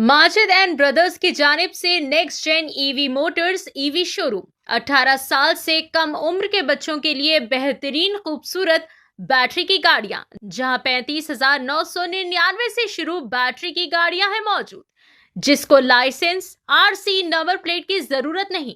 Majid and brothers की जानिब से next gen EV motors EV showroom 18 साल से कम उम्र के बच्चों के लिए बेहतरीन खूबसूरत बैटरी की गाड़ियां, जहां 35,999 से शुरू बैटरी की गाड़ियां हैं मौजूद, जिसको लाइसेंस आरसी नंबर प्लेट की जरूरत नहीं।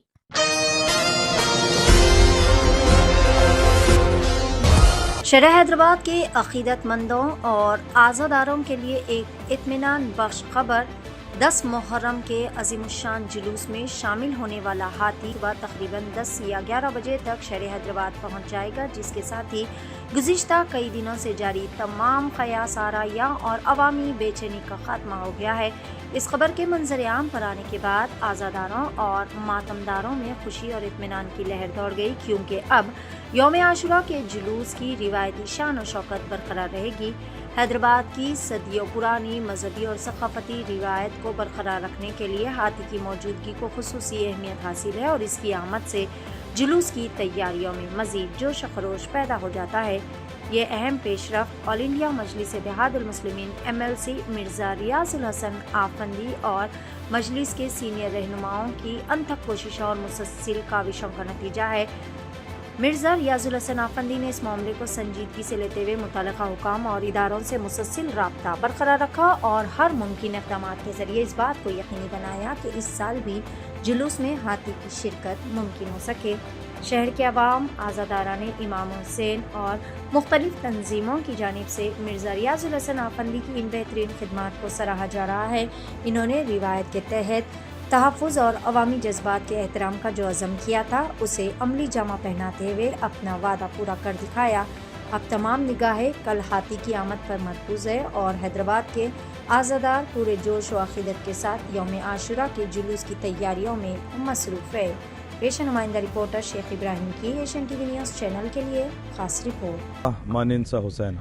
शहर हैदराबाद के अकीदतमंदों और आज़ादारों के लिए एक इत्मीनान बख्श खबर। 10 मुहर्रम के अजीमुशान जुलूस में शामिल होने वाला हाथी सुबह तकरीबन 10 या 11 बजे तक शहर हैदराबाद पहुंच जाएगा, जिसके साथ ही गुज़िश्ता कई दिनों से जारी तमाम क़यास आराया और अवामी बेचैनी का खात्मा हो गया है। इस खबर के मंजर आम पर आने के बाद आज़ादारों और मातमदारों में खुशी और इत्मीनान की लहर दौड़ गई, क्योंकि अब यौम आशुरा के जुलूस की रिवायती शान और शौकत बरकरार रहेगी। हैदराबाद की सदियों पुरानी मजहबी और सकाफती रिवायत को बरकरार रखने के लिए हाथी की मौजूदगी को खुसूसी अहमियत हासिल है और इसकी आमद से जुलूस की तैयारियों में मजीद जोश खरोश पैदा हो जाता है। ये अहम पेशरफ ऑल इंडिया मजलिस इत्तेहादुल मुस्लिमीन MLC मिर्ज़ा रियाजुल हसन आफंदी और मजलिस के सीनियर रहनुमाओं की अनथक कोशिशों और मुसलसल काविशों का नतीजा है। मिर्ज़ा रियाजुल हसन आफंदी ने इस मामले को संजीदगी से लेते हुए मुतल्लिक़ा हुकाम और इदारों से मुसलसल राब्ता बरकरार रखा और हर मुमकिन इक़दाम के ज़रिए इस बात को यकीनी बनाया कि इस साल भी जुलूस में हाथी की शिरकत मुमकिन हो सके। शहर के अवाम, आज़ादारान इमाम हुसैन और मुख्तलिफ तंजीमों की जानिब से मिर्ज़ा रियाजुल हसन आफंदी की इन बेहतरीन खिदमात को सराहा जा रहा है। इन्होंने रिवायत के तहत तहफ़्फ़ुज़ और अवामी जज्बात के एहतराम का जो अज़म किया था, उसे अमली जामा पहनाते हुए अपना वादा पूरा कर दिखाया। अब तमाम निगाहें कल हाथी की आमद पर मरकूज़ है और हैदराबाद के आज़ादार पूरे जोश व अक़ीदत के साथ यौम आशुरा के जुलूस की तैयारियों में मसरूफ़ है। पेश नुमाइंदा रिपोर्टर शेख इब्राहिम की एशियन TV न्यूज़ चैनल के लिए खास रिपोर्ट। मानिंसा हुसैन,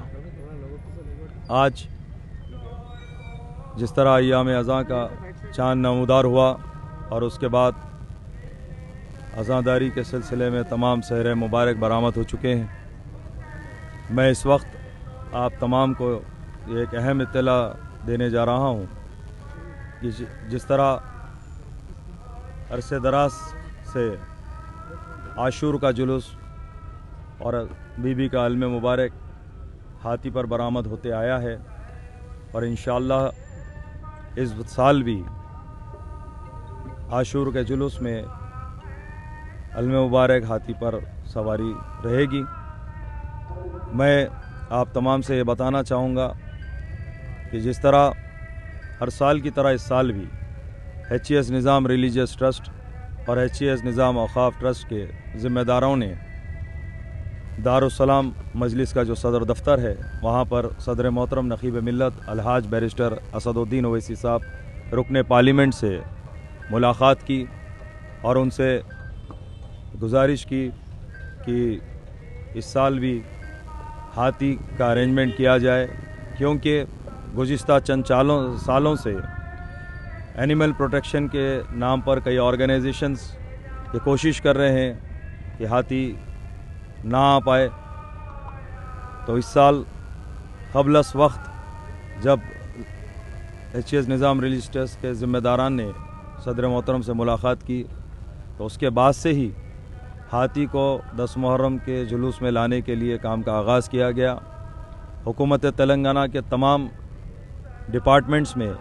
आज जिस तरह अय्याम अज़ां का चाँद नमूदार हुआ और उसके बाद अज़ादारी के सिलसिले में तमाम सहरे मुबारक बरामद हो चुके हैं, मैं इस वक्त आप तमाम को एक अहम इत्तला देने जा रहा हूँ कि जिस तरह अरसे दराज से आशूर का जुलूस और बीबी का अलम मुबारक हाथी पर बरामद होते आया है और इंशाअल्लाह इस साल भी आशूर के जुलूस में अलम मुबारक हाथी पर सवारी रहेगी। मैं आप तमाम से ये बताना चाहूँगा कि जिस तरह हर साल की तरह इस साल भी HES निज़ाम रिलीजियस ट्रस्ट और HES निज़ाम औक़ाफ़ ट्रस्ट के ज़िम्मेदारों ने दारुस्सलाम मजलिस का जो सदर दफ्तर है, वहाँ पर सदर मोहतरम नक़ीब मिल्लत अलहाज बैरिस्टर असदुद्दीन ओवैसी साहब रुकने पार्लियामेंट से मुलाक़ात की और उनसे गुजारिश की कि इस साल भी हाथी का अरेंजमेंट किया जाए, क्योंकि गुज़िश्ता चंद सालों से एनिमल प्रोटेक्शन के नाम पर कई ऑर्गेनाइजेशंस ये कोशिश कर रहे हैं कि हाथी ना आ पाए। तो इस साल क़ब्लस वक्त जब HES निज़ाम रिलीजियस ट्रस्ट के ज़िम्मेदारान ने सदर मोहतरम से मुलाक़ात की, तो उसके बाद से ही हाथी को 10 मुहर्रम के जुलूस में लाने के लिए काम का आगाज़ किया गया। हुकूमत तेलंगाना के तमाम डिपार्टमेंट्स में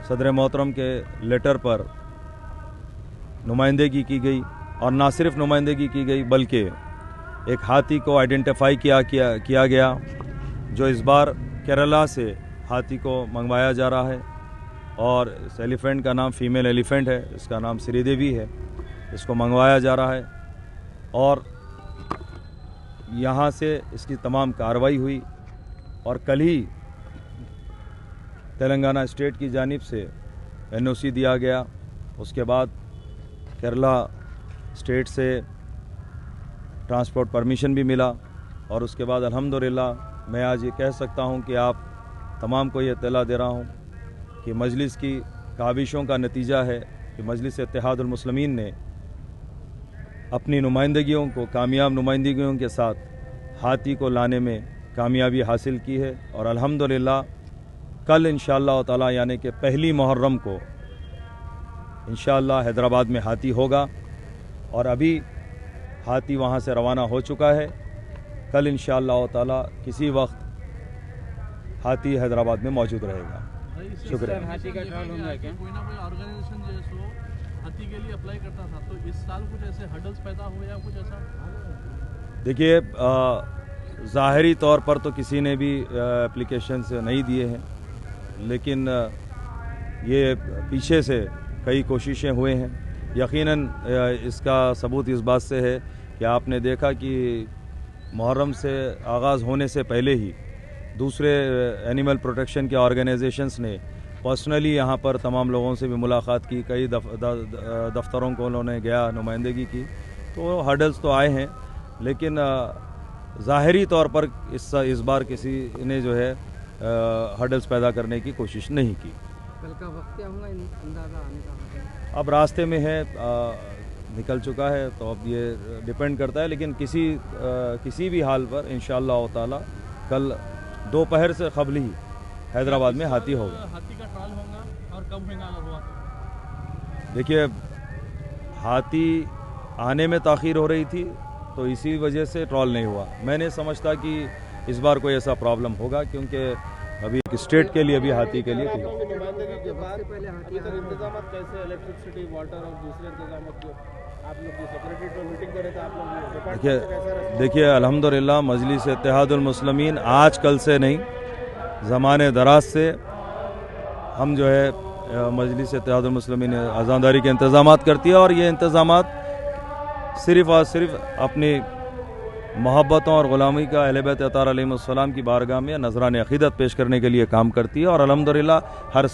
सदर मोहतरम के लेटर पर नुमाइंदगी की गई और ना सिर्फ नुमाइंदगी की गई बल्कि एक हाथी को आइडेंटिफाई किया गया, जो इस बार केरला से हाथी को मंगवाया जा रहा है और इस एलिफेंट का नाम फ़ीमेल एलिफेंट है, इसका नाम श्रीदेवी है। इसको मंगवाया जा रहा है और यहाँ से इसकी तमाम कार्रवाई हुई और कल ही तेलंगाना स्टेट की जानिब से NOC दिया गया। उसके बाद केरला स्टेट से ट्रांसपोर्ट परमिशन भी मिला और उसके बाद अल्हम्दुलिल्लाह मैं आज ये कह सकता हूँ कि आप तमाम को ये इत्तला दे रहा हूँ कि मजलिस की काविशों का नतीजा है कि मजलिस इत्तेहादुल मुस्लिमीन ने अपनी नुमाइंदगियों को कामयाब नुमाइंदगियों के साथ हाथी को लाने में कामयाबी हासिल की है और अल्हम्दुलिल्लाह कल इंशाअल्लाह ताला यानी कि पहली मुहर्रम को इंशाअल्लाह हैदराबाद में हाथी होगा और अभी हाथी वहाँ से रवाना हो चुका है। कल इंशाअल्लाह ताला किसी वक्त हाथी हैदराबाद में मौजूद रहेगा। शुक्रिया। हाथी का ट्रायल होगा क्या? कोई ना कोई ऑर्गेनाइजेशन जो है सो हाथी के लिए अप्लाई करता था, तो इस साल कुछ ऐसे हर्डल्स पैदा हुए या कुछ ऐसा? देखिए, ज़ाहिरी तौर पर तो किसी ने भी एप्लीकेशंस नहीं दिए हैं, लेकिन ये पीछे से कई कोशिशें हुए हैं। यकीनन इसका सबूत इस बात से है कि आपने देखा कि मुहर्रम से आगाज़ होने से पहले ही दूसरे एनिमल प्रोटेक्शन के ऑर्गेनाइजेशंस ने पर्सनली यहाँ पर तमाम लोगों से भी मुलाकात की, कई दफ्तरों को उन्होंने गया नुमाइंदगी की। तो हर्डल्स तो आए हैं, लेकिन ज़ाहिरी तौर पर इस बार किसी ने जो है हर्डल्स पैदा करने की कोशिश नहीं की। कल का वक्त क्या होगा अंदाज़ा आने का? अब रास्ते में है, निकल चुका है, तो अब ये डिपेंड करता है, लेकिन किसी भी हाल पर इंशाअल्लाह ताला कल दोपहर से क़ब्ल ही हैदराबाद में हाथी होगा। हाथी का ट्रायल होगा और कब होगा अगर हुआ तो? देखिए, हाथी आने में ताख़ीर हो रही थी, तो इसी वजह से ट्रॉल नहीं हुआ। मैं नहीं समझता कि इस बार कोई ऐसा प्रॉब्लम होगा, क्योंकि अभी स्टेट के लिए, अभी हाथी के लिए नुमाइंदगी के बाद अभी तक इंतजाम कैसे, इलेक्ट्रिसिटी, वाटर और दूसरे इंतजाम जो आप लोग जो सेक्रेटरी तो मीटिंग करे थे, आप लोग देखिए अल्हम्दुलिल्लाह मजलिस इत्तेहादुल मुस्लिमीन आज कल से नहीं, ज़माने दराज से हम जो है मजलिस इत्तेहादुल मुस्लिमीन अज़ानदारी के इंतज़ामात करती है, और ये इंतज़ामात सिर्फ़ और सिर्फ अपनी मोहब्बतों और ग़ुलामी का अहले बैत अतार अलैहिमुस्सलाम की बारगाह में नज़रान अक़ीदत पेश करने के लिए काम करती है, और अल्हम्दुलिल्लाह हर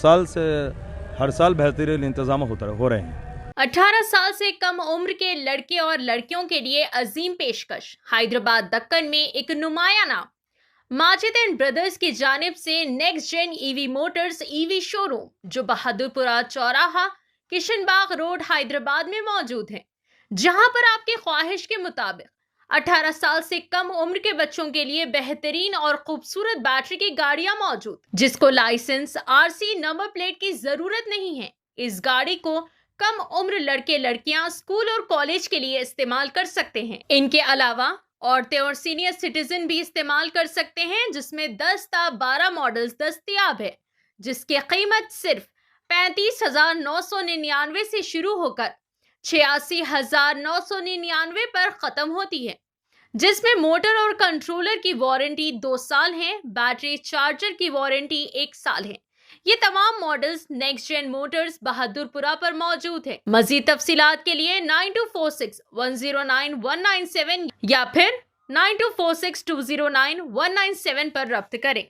साल बेहतरीन इंतज़ाम हो रहे हैं। 18 साल से कम उम्र के लड़के और लड़कियों के लिए अजीम पेशकश। हैदराबाद दक्कन में एक नुमाया नाम माजिद एंड ब्रदर्स की जानिब से next gen EV motors EV showroom, जो बहादुरपुरा चौराहा, किशनबाग रोड, हैदराबाद में मौजूद है, जहां पर आपकी ख्वाहिश के मुताबिक 18 साल से कम उम्र के बच्चों के लिए बेहतरीन और खूबसूरत बैटरी की गाड़ियां मौजूद, जिसको लाइसेंस, आरसी, नंबर प्लेट की जरूरत नहीं है। इस गाड़ी को कम उम्र लड़के लड़कियां स्कूल और कॉलेज के लिए इस्तेमाल कर सकते हैं। इनके अलावा औरतें और सीनियर सिटीजन भी इस्तेमाल कर सकते हैं, जिसमें 10 ता 12 मॉडल्स दस्तयाब है, जिसकी कीमत सिर्फ 35,999 से शुरू होकर 86,999 पर खत्म होती है, जिसमें मोटर और कंट्रोलर की वारंटी 2 साल है, बैटरी चार्जर की वारंटी 1 साल है। ये तमाम models next gen motors Bahadurpura पर मौजूद है। मजीद तफसीलात के लिए 9246109197 या फिर 9246209197 पर रब्त करें।